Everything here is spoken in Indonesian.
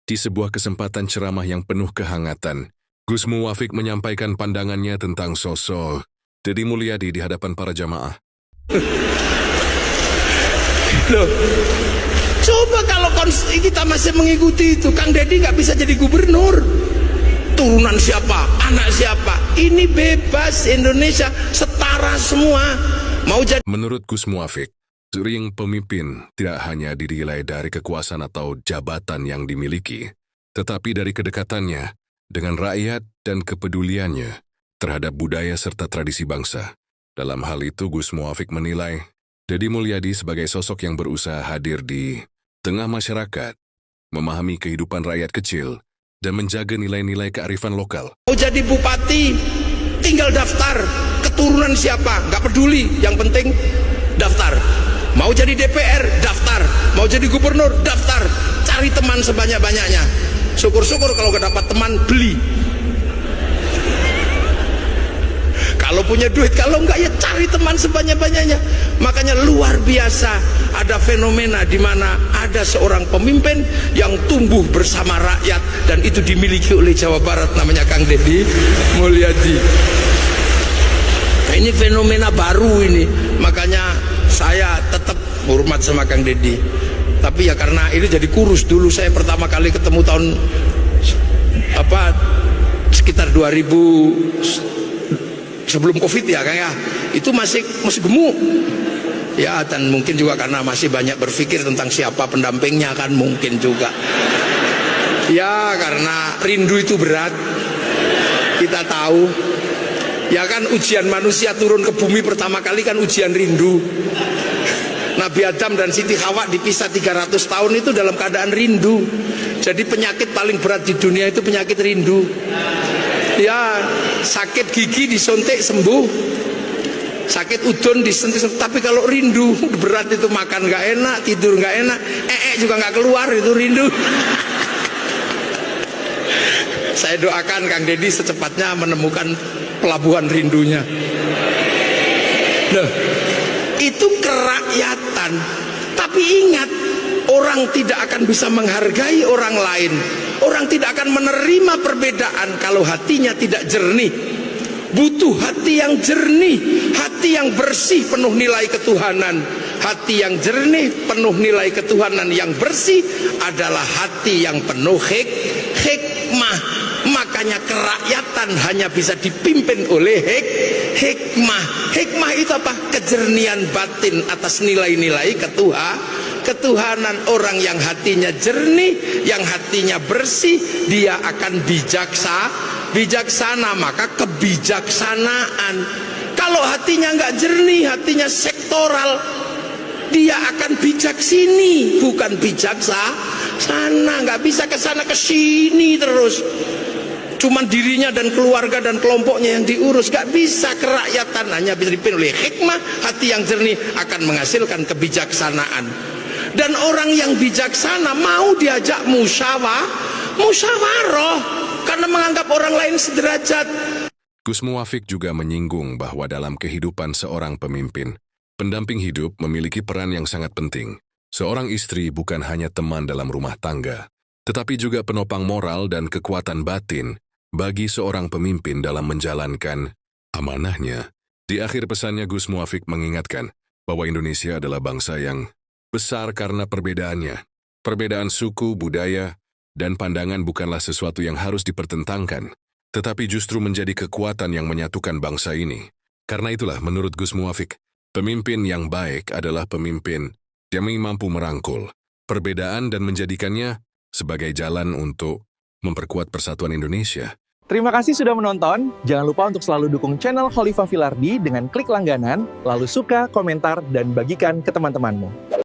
Di sebuah kesempatan ceramah yang penuh kehangatan, Gus Muwafiq menyampaikan pandangannya tentang sosok Deddy Mulyadi di hadapan para jamaah. Loh, coba kalau kita masih mengikuti itu, Kang Deddy nggak bisa jadi gubernur. Turunan siapa, anak siapa, ini bebas, Indonesia setara semua. Mau jadi. Menurut Gus Muwafiq, sering pemimpin tidak hanya dinilai dari kekuasaan atau jabatan yang dimiliki, tetapi dari kedekatannya dengan rakyat dan kepeduliannya terhadap budaya serta tradisi bangsa. Dalam hal itu, Gus Muwafiq menilai Deddy Mulyadi sebagai sosok yang berusaha hadir di tengah masyarakat, memahami kehidupan rakyat kecil, dan menjaga nilai-nilai kearifan lokal. Mau jadi bupati, tinggal daftar. Keturunan siapa, nggak peduli. Yang penting daftar. Mau jadi DPR, daftar. Mau jadi gubernur, daftar. Cari teman sebanyak-banyaknya. Syukur-syukur kalau gak dapat teman, beli. Kalau punya duit, kalau enggak ya cari teman sebanyak-banyaknya. Makanya luar biasa ada fenomena di mana ada seorang pemimpin yang tumbuh bersama rakyat, dan itu dimiliki oleh Jawa Barat, namanya Kang Deddy Mulyadi. Nah, ini fenomena baru ini. Makanya saya tetap hormat sama Kang Deddy. Tapi ya karena ini jadi kurus. Dulu saya pertama kali ketemu tahun sekitar 2000 sebelum Covid ya Kang ya. Itu masih gemuk. Ya, dan mungkin juga karena masih banyak berpikir tentang siapa pendampingnya kan, mungkin juga. Ya, karena rindu itu berat. Kita tahu. Ya kan, ujian manusia turun ke bumi pertama kali kan ujian rindu. Nabi Adam dan Siti Hawa dipisah 300 tahun itu dalam keadaan rindu. Jadi penyakit paling berat di dunia itu penyakit rindu. Ya, sakit gigi disuntik sembuh, sakit udun disuntik sembuh. Tapi kalau rindu berat itu, makan nggak enak, tidur nggak enak, juga nggak keluar, itu rindu. Saya doakan Kang Deddy secepatnya menemukan pelabuhan rindunya. Nah, itu kerakyatan. Tapi ingat, orang tidak akan bisa menghargai orang lain, orang tidak akan menerima perbedaan kalau hatinya tidak jernih. Butuh hati yang jernih, hati yang bersih, penuh nilai ketuhanan. Hati yang jernih, penuh nilai ketuhanan yang bersih adalah hati yang penuh hikmah. Makanya kerakyatan hanya bisa dipimpin oleh hikmah. Hikmah itu apa? Kejernihan batin atas nilai-nilai ketuhanan. Orang yang hatinya jernih, yang hatinya bersih, dia akan bijaksana. Maka kebijaksanaan. Kalau hatinya nggak jernih, hatinya sektoral, dia akan bijak sini, bukan bijaksana. Nggak bisa ke sana ke sini terus. Cuman dirinya dan keluarga dan kelompoknya yang diurus. Gak bisa. Kerakyatan hanya bisa dipimpin oleh hikmah. Hati yang jernih akan menghasilkan kebijaksanaan. Dan orang yang bijaksana mau diajak musyawarah karena menganggap orang lain sederajat. Gus Muwafiq juga menyinggung bahwa dalam kehidupan seorang pemimpin, pendamping hidup memiliki peran yang sangat penting. Seorang istri bukan hanya teman dalam rumah tangga, tetapi juga penopang moral dan kekuatan batin bagi seorang pemimpin dalam menjalankan amanahnya. Di akhir pesannya, Gus Muwafiq mengingatkan bahwa Indonesia adalah bangsa yang besar karena perbedaannya. Perbedaan suku, budaya, dan pandangan bukanlah sesuatu yang harus dipertentangkan, tetapi justru menjadi kekuatan yang menyatukan bangsa ini. Karena itulah, menurut Gus Muwafiq, pemimpin yang baik adalah pemimpin yang mampu merangkul perbedaan dan menjadikannya sebagai jalan untuk memperkuat persatuan Indonesia. Terima kasih sudah menonton. Jangan lupa untuk selalu dukung channel Khalifah Filardi dengan klik langganan, lalu suka, komentar, dan bagikan ke teman-temanmu.